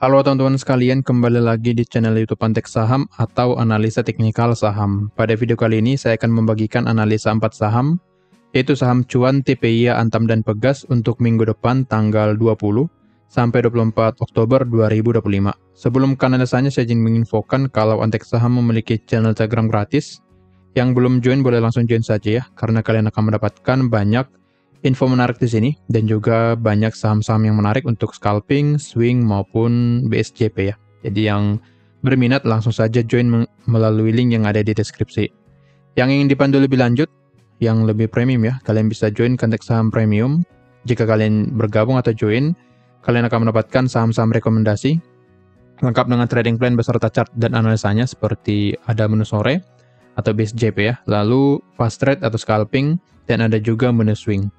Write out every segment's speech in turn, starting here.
Halo teman-teman sekalian, kembali lagi di channel YouTube Antek Saham atau Analisa Teknikal Saham. Pada video kali ini saya akan membagikan analisa 4 saham, yaitu saham cuan, TPIA, Antam, dan Pegas untuk minggu depan tanggal 20 sampai 24 Oktober 2025. Sebelum ke analisanya, saya ingin menginfokan kalau Antek Saham memiliki channel Telegram gratis. Yang belum join boleh langsung join saja ya, karena kalian akan mendapatkan banyak info menarik di sini dan juga banyak saham-saham yang menarik untuk scalping, swing maupun BSJP ya. Jadi yang berminat langsung saja join melalui link yang ada di deskripsi. Yang ingin dipandu lebih lanjut, yang lebih premium ya, kalian bisa join Kontek Saham Premium. Jika kalian bergabung atau join, kalian akan mendapatkan saham-saham rekomendasi lengkap dengan trading plan beserta chart dan analisanya seperti ada menu sore atau BSJP ya, lalu fast trade atau scalping, dan ada juga menu swing.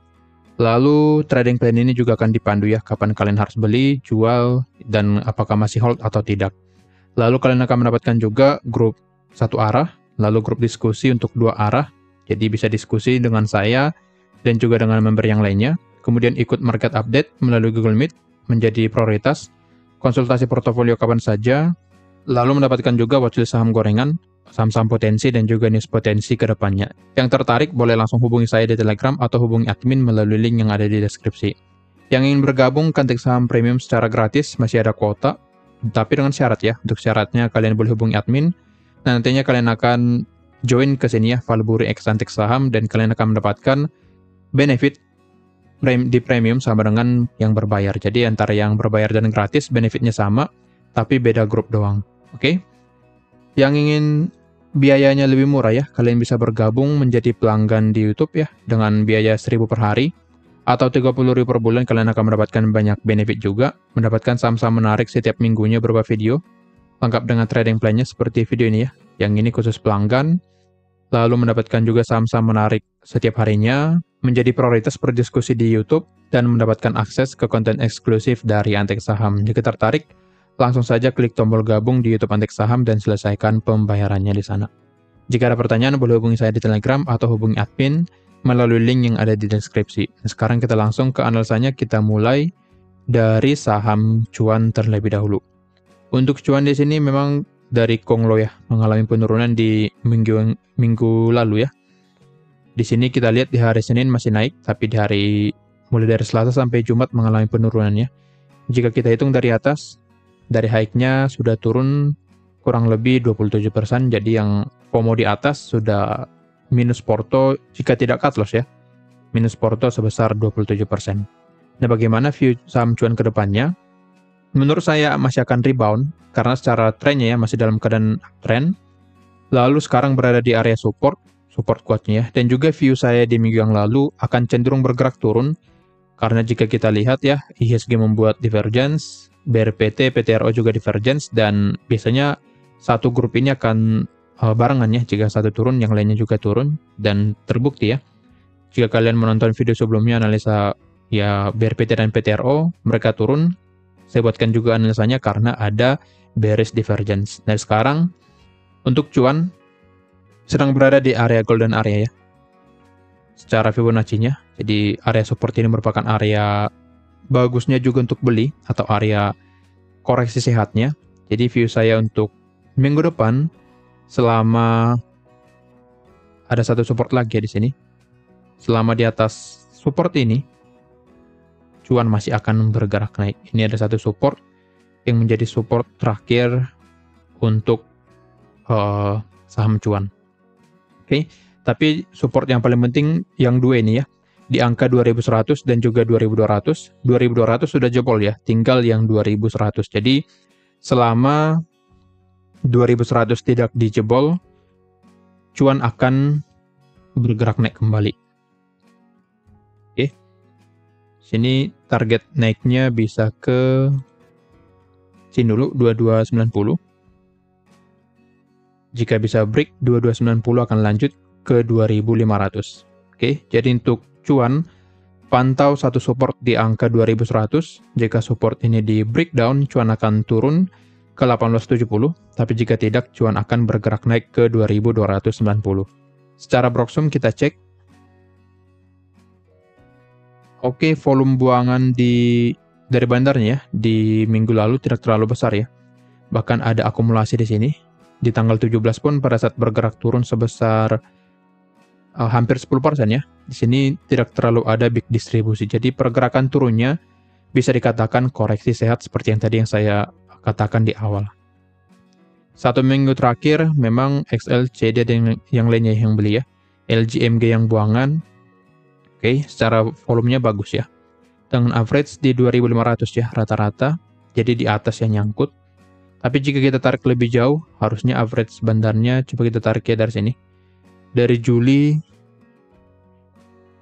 Lalu trading plan ini juga akan dipandu ya, kapan kalian harus beli, jual, dan apakah masih hold atau tidak. Lalu kalian akan mendapatkan juga grup satu arah, lalu grup diskusi untuk dua arah, jadi bisa diskusi dengan saya dan juga dengan member yang lainnya. Kemudian ikut market update melalui Google Meet menjadi prioritas, konsultasi portofolio kapan saja, lalu mendapatkan juga watchlist saham gorengan, saham-saham potensi, dan juga news potensi ke depannya. Yang tertarik boleh langsung hubungi saya di Telegram atau hubungi admin melalui link yang ada di deskripsi. Yang ingin bergabung Kontek Saham Premium secara gratis masih ada kuota, tapi dengan syarat ya. Untuk syaratnya kalian boleh hubungi admin, dan nantinya kalian akan join ke sini ya, Valburi X Kontek Saham, dan kalian akan mendapatkan benefit di premium sama dengan yang berbayar. Jadi antara yang berbayar dan gratis benefitnya sama, tapi beda grup doang. Oke? Yang ingin biayanya lebih murah ya, kalian bisa bergabung menjadi pelanggan di YouTube ya, dengan biaya 1.000 per hari, atau 30.000 per bulan. Kalian akan mendapatkan banyak benefit juga, mendapatkan saham-saham menarik setiap minggunya berupa video, lengkap dengan trading plan-nya seperti video ini ya, yang ini khusus pelanggan, lalu mendapatkan juga saham-saham menarik setiap harinya, menjadi prioritas berdiskusi di YouTube, dan mendapatkan akses ke konten eksklusif dari Antek Saham. Jika tertarik, langsung saja klik tombol gabung di YouTube Antek Saham dan selesaikan pembayarannya di sana. Jika ada pertanyaan, boleh hubungi saya di Telegram atau hubungi admin melalui link yang ada di deskripsi. Nah, sekarang kita langsung ke analisanya, kita mulai dari saham cuan terlebih dahulu. Untuk cuan di sini memang dari Konglo ya, mengalami penurunan di minggu lalu ya. Di sini kita lihat di hari Senin masih naik, tapi di hari mulai dari Selasa sampai Jumat mengalami penurunannya. Jika kita hitung dari atas, dari high-nya sudah turun kurang lebih 27%, jadi yang FOMO di atas sudah minus porto jika tidak cut loss ya. Minus porto sebesar 27%. Nah, bagaimana view saham cuan ke depannya? Menurut saya masih akan rebound, karena secara trennya ya masih dalam keadaan uptrend. Lalu sekarang berada di area support kuatnya ya. Dan juga view saya di minggu yang lalu akan cenderung bergerak turun, karena jika kita lihat ya, IHSG membuat divergence, BRPT, PTRO juga divergence, dan biasanya satu grup ini akan barengan ya, jika satu turun, yang lainnya juga turun, dan terbukti ya. Jika kalian menonton video sebelumnya analisa ya BRPT dan PTRO, mereka turun, saya buatkan juga analisanya karena ada bearish divergence. Nah sekarang, untuk cuan, sedang berada di area golden area ya, secara Fibonacci-nya. Jadi area support ini merupakan area bagusnya juga untuk beli atau area koreksi sehatnya. Jadi view saya untuk minggu depan, selama ada satu support lagi ya di sini, selama di atas support ini, cuan masih akan bergerak naik. Ini ada satu support yang menjadi support terakhir untuk saham cuan. Oke, tapi support yang paling penting yang dua ini ya, di angka 2100 dan juga 2200. 2200 sudah jebol ya, tinggal yang 2100. Jadi selama 2100 tidak dijebol, cuan akan bergerak naik kembali. Oke. Sini target naiknya bisa ke sini dulu, 2290. Jika bisa break 2290 akan lanjut ke 2500. Oke, jadi untuk cuan, pantau satu support di angka 2100. Jika support ini di breakdown, cuan akan turun ke 1870. Tapi jika tidak, cuan akan bergerak naik ke 2290. Secara Broxum kita cek. Oke, volume buangan di dari bandarnya ya, di minggu lalu tidak terlalu besar ya. Bahkan ada akumulasi di sini. Di tanggal 17 pun pada saat bergerak turun sebesar hampir 10% ya. Di sini tidak terlalu ada big distribusi. Jadi pergerakan turunnya bisa dikatakan koreksi sehat seperti yang tadi yang saya katakan di awal. 1 minggu terakhir memang XL, CD dan yang lainnya yang beli ya. LGMG yang buangan. Oke, secara volumenya bagus ya. Dengan average di 2.500 ya rata-rata. Jadi di atas yang nyangkut. Tapi jika kita tarik lebih jauh, harusnya average bandarnya, coba kita tarik ya dari sini. Dari Juli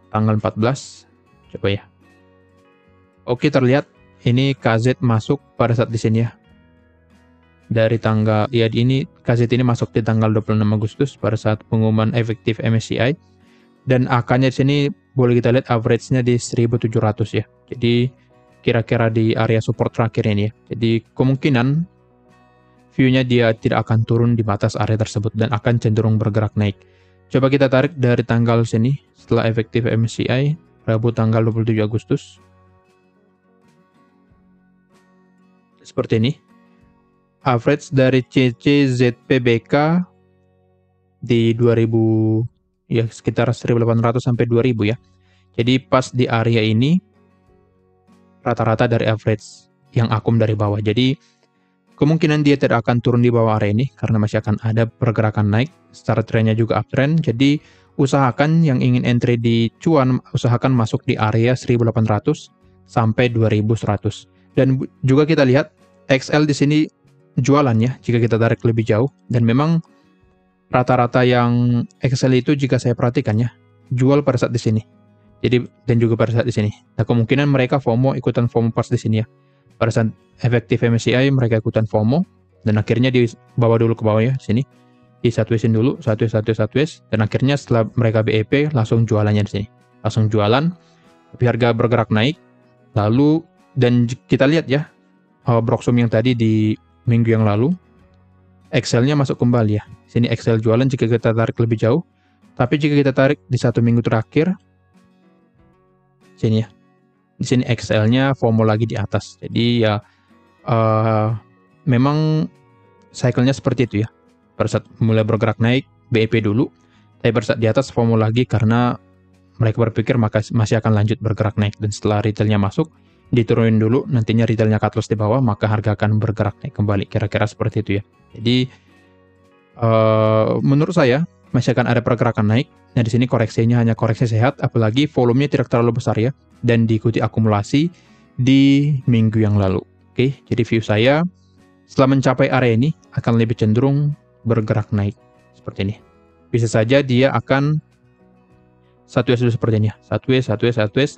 tanggal 14, coba ya. Oke, terlihat ini KZ masuk pada saat di sini ya. Dari tanggal, ya ini KZ ini masuk di tanggal 26 Agustus pada saat pengumuman efektif MSCI. Dan AK-nya di sini boleh kita lihat average-nya di 1.700 ya. Jadi kira-kira di area support terakhir ini ya. Jadi kemungkinan view-nya dia tidak akan turun di batas area tersebut dan akan cenderung bergerak naik. Coba kita tarik dari tanggal sini setelah efektif MSCI, Rabu tanggal 27 Agustus. Seperti ini. Average dari CCZPBK di 2000 ya sekitar 1.800 sampai 2.000 ya. Jadi pas di area ini rata-rata dari average yang akum dari bawah. Jadi kemungkinan dia tidak akan turun di bawah area ini karena masih akan ada pergerakan naik. Secara trennya juga uptrend. Jadi usahakan yang ingin entry di cuan, usahakan masuk di area 1.800 sampai 2.100. Dan juga kita lihat XL di sini jualan ya jika kita tarik lebih jauh. Dan memang rata-rata yang XL itu jika saya perhatikan ya, jual pada saat di sini. Jadi dan juga pada saat di sini. Nah, kemungkinan mereka FOMO ikutan FOMO pas di sini ya. Pada saat efektif MSCI mereka ikutan FOMO dan akhirnya dibawa dulu ke bawah ya sini. Di satuisin dulu, satuis dan akhirnya setelah mereka BEP langsung jualannya di sini. Langsung jualan. Tapi harga bergerak naik. Lalu dan kita lihat ya Broxum yang tadi di minggu yang lalu XL-nya masuk kembali ya. Sini XL jualan jika kita tarik lebih jauh. Tapi jika kita tarik di 1 minggu terakhir sini ya. Di sini XL-nya FOMO lagi di atas. Jadi ya memang cycle-nya seperti itu ya. Pada saat mulai bergerak naik, BEP dulu. Tapi pada saat di atas FOMO lagi karena mereka berpikir masih akan lanjut bergerak naik. Dan setelah retailnya masuk, diturunin dulu, nantinya retailnya cut loss di bawah, maka harga akan bergerak naik kembali. Kira-kira seperti itu ya. Jadi menurut saya masih akan ada pergerakan naik. Nah, di sini koreksinya hanya koreksi sehat, apalagi volumenya tidak terlalu besar ya, dan diikuti akumulasi di minggu yang lalu. Oke, jadi view saya setelah mencapai area ini akan lebih cenderung bergerak naik seperti ini. Bisa saja dia akan satu dulu seperti ini ya, satu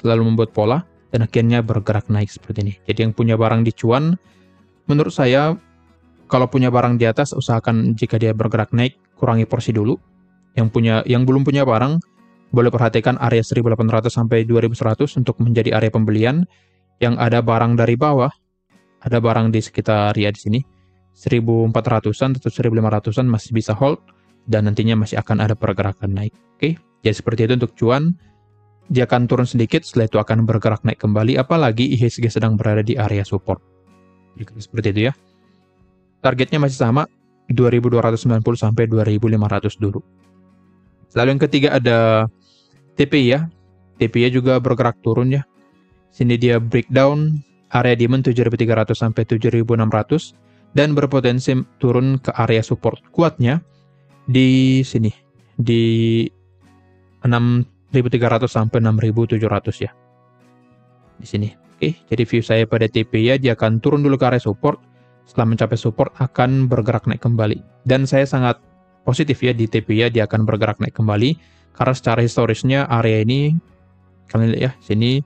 lalu membuat pola dan akhirnya bergerak naik seperti ini. Jadi yang punya barang di cuan, menurut saya kalau punya barang di atas usahakan jika dia bergerak naik kurangi porsi dulu. Yang belum punya barang boleh perhatikan area 1.800 sampai 2.100 untuk menjadi area pembelian. Yang ada barang dari bawah, ada barang di sekitar ya di sini 1.400-an atau 1.500-an masih bisa hold dan nantinya masih akan ada pergerakan naik. Oke, jadi seperti itu untuk cuan. Dia akan turun sedikit, setelah itu akan bergerak naik kembali, apalagi IHSG sedang berada di area support. Jadi, seperti itu ya. Targetnya masih sama 2.290 sampai 2.500 dulu. Lalu yang ketiga ada TPI ya. TPI juga bergerak turun ya. Sini dia breakdown area demand 7.300 sampai 7.600 dan berpotensi turun ke area support kuatnya di sini di 6.300 sampai 6.700 ya. Di sini. Oke, jadi view saya pada TPI dia akan turun dulu ke area support. Setelah mencapai support akan bergerak naik kembali. Dan saya sangat positif ya di TPI dia akan bergerak naik kembali karena secara historisnya area ini kalian lihat ya, sini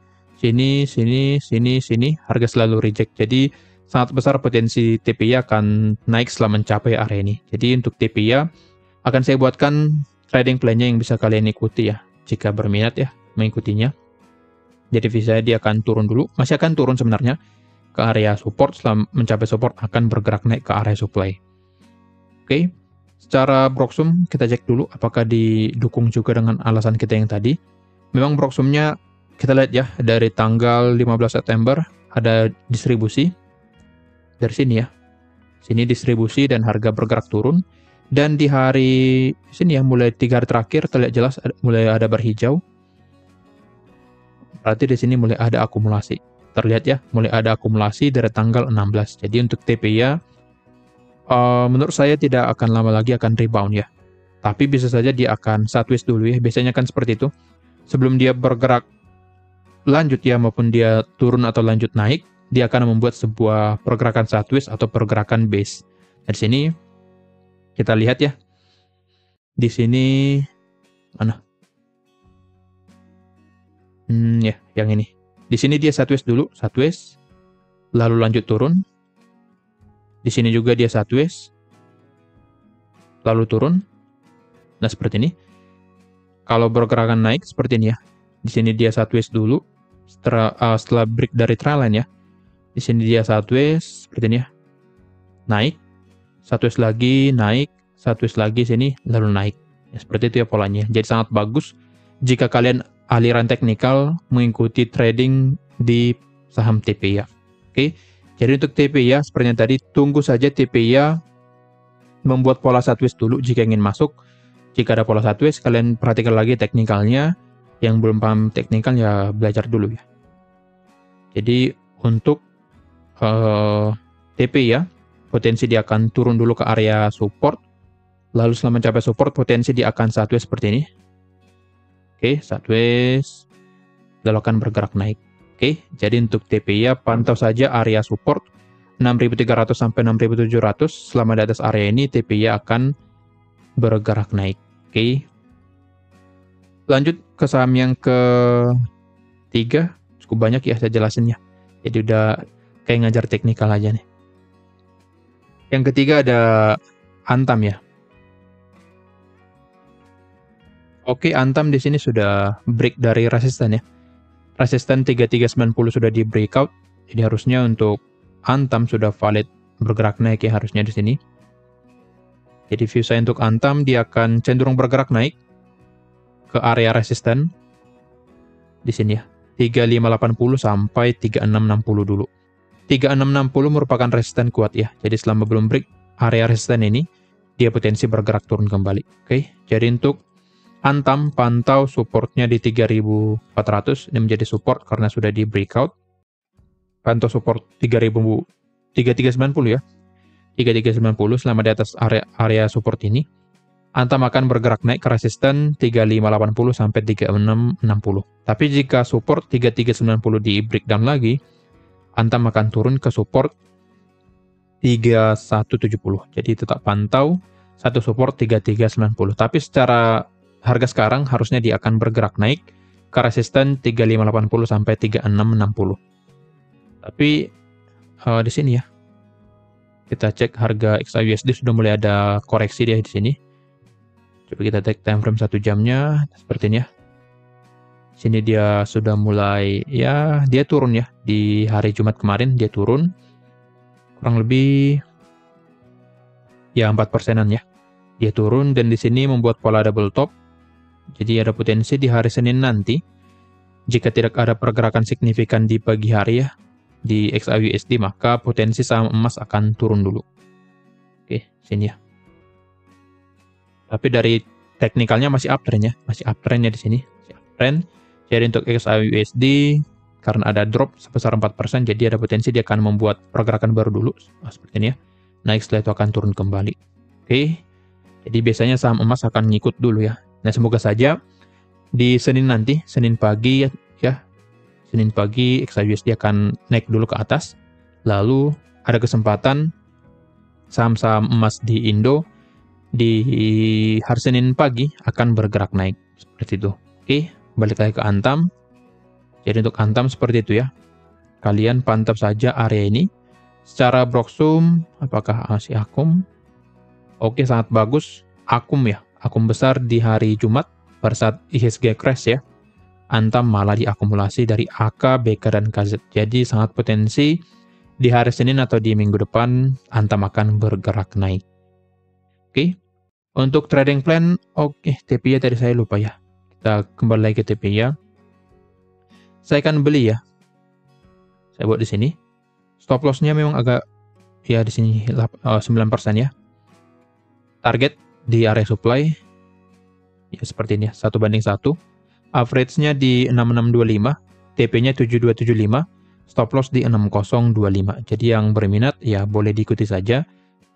harga selalu reject. Jadi sangat besar potensi TPI akan naik setelah mencapai area ini. Jadi untuk TPI akan saya buatkan trading plan-nya yang bisa kalian ikuti ya jika berminat ya mengikutinya. Jadi visa dia akan turun dulu, masih akan turun sebenarnya ke area support, setelah mencapai support akan bergerak naik ke area supply. Oke. Secara Broxum, kita cek dulu apakah didukung juga dengan alasan kita yang tadi. Memang Broxumnya kita lihat ya, dari tanggal 15 September ada distribusi dari sini ya. Sini distribusi dan harga bergerak turun. Dan di hari sini ya, mulai 3 hari terakhir terlihat jelas mulai ada berhijau. Berarti di sini mulai ada akumulasi. Terlihat ya, mulai ada akumulasi dari tanggal 16. Jadi untuk TPIA, menurut saya tidak akan lama lagi akan rebound ya. Tapi bisa saja dia akan sideways dulu ya. Biasanya kan seperti itu. Sebelum dia bergerak lanjut ya, maupun dia turun atau lanjut naik, dia akan membuat sebuah pergerakan sideways atau pergerakan base. Nah, di sini kita lihat ya. Di sini mana? Ya, yang ini. Di sini dia sideways dulu, sideways, lalu lanjut turun. Di sini juga dia sideways, lalu turun. Nah, seperti ini. Kalau pergerakan naik seperti ini ya. Di sini dia sideways dulu, setelah break dari trendline ya. Di sini dia sideways seperti ini ya. Naik, sideways lagi, naik, sideways lagi sini, lalu naik. Ya, seperti itu ya polanya. Jadi sangat bagus jika kalian aliran teknikal mengikuti trading di saham TPIA. Oke. Jadi untuk TPIA seperti yang tadi, tunggu saja TPIA membuat pola sideways dulu jika ingin masuk. Jika ada pola sideways, kalian perhatikan lagi teknikalnya. Yang belum paham teknikal ya belajar dulu ya. Jadi untuk TPIA, potensi dia akan turun dulu ke area support. Lalu setelah mencapai support, potensi dia akan sideways seperti ini. Oke, sideways. Lalu akan bergerak naik. Oke, jadi untuk TPIA pantau saja area support 6.300 sampai 6.700. Selama di atas area ini, TPIA akan bergerak naik. Oke. Lanjut ke saham yang ketiga. Cukup banyak ya saya jelasinnya. Jadi udah kayak ngajar teknikal aja nih. Yang ketiga ada Antam ya. Oke, Antam di sini sudah break dari resisten ya. Resisten 3390 sudah di breakout. Jadi harusnya untuk Antam sudah valid bergerak naik ya harusnya di sini. Jadi view saya untuk Antam dia akan cenderung bergerak naik ke area resisten di sini ya. 3580 sampai 3660 dulu. 3660 merupakan resisten kuat ya. Jadi selama belum break area resisten ini, dia potensi bergerak turun kembali. Oke, jadi untuk Antam pantau supportnya di 3400. Ini menjadi support karena sudah di breakout. Pantau support 3390 ya. 3390 selama di atas area support ini. Antam akan bergerak naik ke resisten 3580 sampai 3660. Tapi jika support 3390 di breakdown lagi, Antam akan turun ke support 3170. Jadi tetap pantau satu support 3390. Tapi secara harga sekarang harusnya dia akan bergerak naik ke resisten 3580 sampai 3660. Tapi di sini ya. Kita cek harga XAUSD sudah mulai ada koreksi dia di sini. Coba kita cek time frame 1 jamnya seperti ini ya. Sini dia sudah mulai ya, dia turun ya. Di hari Jumat kemarin dia turun. Kurang lebih ya 4%-an ya. Dia turun dan di sini membuat pola double top. Jadi ada potensi di hari Senin nanti jika tidak ada pergerakan signifikan di pagi hari ya di XAUSD, maka potensi saham emas akan turun dulu. Oke, sini ya. Tapi dari teknikalnya masih uptrend ya, masih uptrendnya di sini, masih uptrend. Jadi untuk XAUSD karena ada drop sebesar 4%, jadi ada potensi dia akan membuat pergerakan baru dulu seperti ini ya. Naik setelah itu akan turun kembali. Oke. Jadi biasanya saham emas akan ngikut dulu ya. Nah, semoga saja di Senin nanti, Senin pagi ya, Senin pagi XAUSD akan naik dulu ke atas. Lalu ada kesempatan saham-saham emas di Indo di hari Senin pagi akan bergerak naik. Seperti itu. Oke, balik lagi ke Antam. Jadi untuk Antam seperti itu ya. Kalian pantau saja area ini. Secara Broksum, apakah masih akum? Oke, sangat bagus. Akum ya. Akum besar di hari Jumat pada saat IHSG crash ya. Antam malah diakumulasi dari AK, BK, dan KZ. Jadi sangat potensi di hari Senin atau di minggu depan Antam akan bergerak naik. Oke. Untuk trading plan, oke, TPIA tadi saya lupa ya. Kita kembali lagi ke TPIA. Saya akan beli ya. Saya buat di sini. Stop loss-nya memang agak ya di sini 9% ya. Target di area supply ya seperti ini ya, 1:1. Average-nya di 6625, TP-nya 7275, stop loss di 6025. Jadi yang berminat ya boleh diikuti saja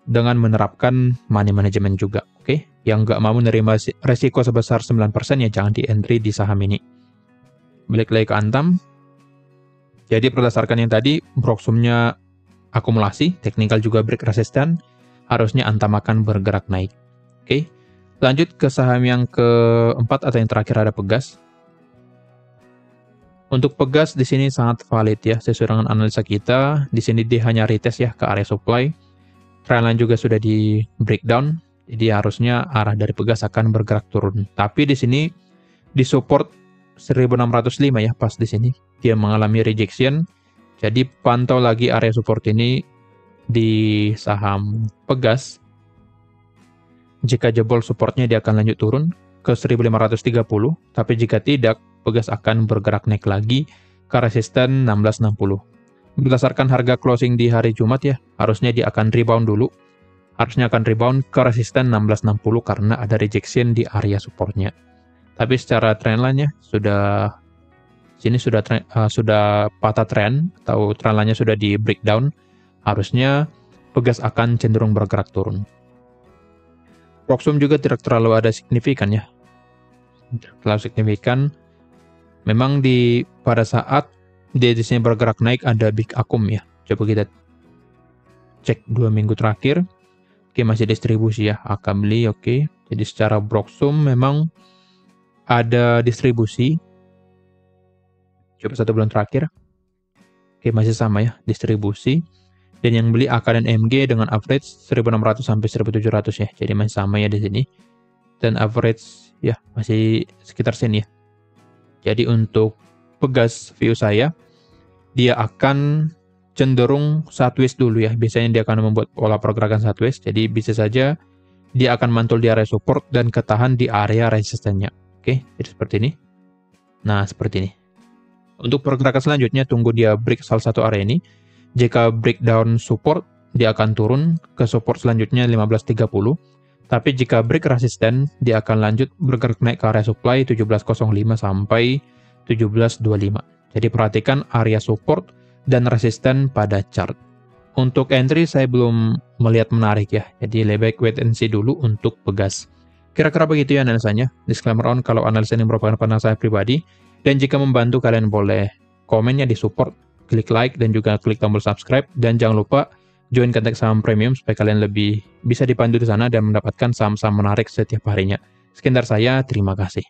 dengan menerapkan money management juga. Oke, yang nggak mau menerima resiko sebesar 9% ya jangan di entry di saham ini. Balik lagi ke Antam. Jadi berdasarkan yang tadi, Broxum-nya akumulasi, teknikal juga break resistant, harusnya Antam akan bergerak naik. Oke, lanjut ke saham yang keempat atau yang terakhir ada Pegas. Untuk Pegas di sini sangat valid ya, sesuai dengan analisa kita. Di sini dia hanya retest ya ke area supply. Trendline juga sudah di breakdown, jadi harusnya arah dari Pegas akan bergerak turun. Tapi di sini di support 1605 ya, pas di sini dia mengalami rejection. Jadi pantau lagi area support ini di saham Pegas. Jika jebol supportnya dia akan lanjut turun ke 1530, tapi jika tidak, Pegas akan bergerak naik lagi ke resisten 1660. Berdasarkan harga closing di hari Jumat ya, harusnya dia akan rebound dulu. Harusnya akan rebound ke resisten 1660 karena ada rejection di area supportnya. Tapi secara trendline ya, sudah patah trend, atau trendline-nya sudah di breakdown, harusnya Pegas akan cenderung bergerak turun. Broxum juga tidak terlalu ada signifikan ya. Terlalu signifikan. Memang pada saat dia di sini bergerak naik ada big akum ya. Coba kita cek 2 minggu terakhir. Oke, masih distribusi ya. Akan beli, oke. Jadi secara Broxum memang ada distribusi. Coba 1 bulan terakhir. Oke, masih sama ya, distribusi. Dan yang beli AK dan MG dengan average 1600 sampai 1700 ya. Jadi masih sama ya di sini. Dan average ya masih sekitar sini ya. Jadi untuk Pegas view saya, dia akan cenderung sideways dulu ya. Biasanya dia akan membuat pola pergerakan sideways. Jadi bisa saja dia akan mantul di area support dan ketahan di area resistennya. Oke, jadi seperti ini. Nah, seperti ini. Untuk pergerakan selanjutnya, tunggu dia break salah satu area ini. Jika breakdown support, dia akan turun ke support selanjutnya 1530. Tapi jika break resisten, dia akan lanjut bergerak naik ke area supply 1705 sampai 1725. Jadi perhatikan area support dan resisten pada chart. Untuk entry saya belum melihat menarik ya. Jadi lebih baik wait and see dulu untuk Pegas. Kira-kira begitu ya analisanya. Disclaimer on kalau analisa ini merupakan pandangan saya pribadi. Dan jika membantu kalian boleh komennya di support, klik like dan juga klik tombol subscribe. Dan jangan lupa join kontak saham premium supaya kalian lebih bisa dipandu di sana dan mendapatkan saham-saham menarik setiap harinya. Sekian dari saya, terima kasih.